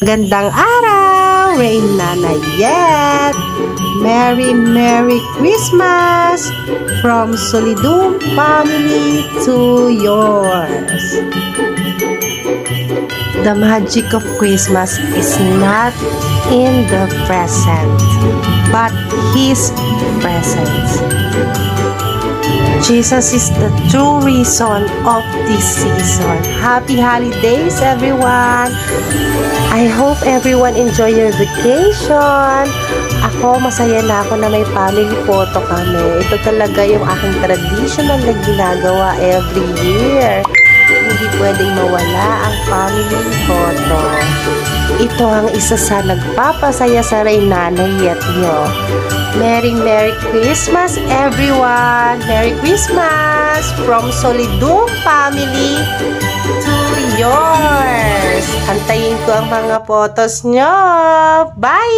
Gandang araw, Rain Nanayet! Merry Merry Christmas from Solidum family to yours. The magic of Christmas is not in the present, but His presence. Jesus is the true reason of this season. Happy holidays, everyone! I hope everyone enjoy your vacation. Ako, masaya na ako na may family photo kami. Ito talaga yung aking traditional na ginagawa every year. Hindi pwedeng mawala ang family photo. Ito ang isa sa nagpapasaya sa Rain Nanayet nyo. Merry Merry Christmas, everyone! Merry Christmas from Solidum family to yours! Antayin ko ang mga photos nyo! Bye!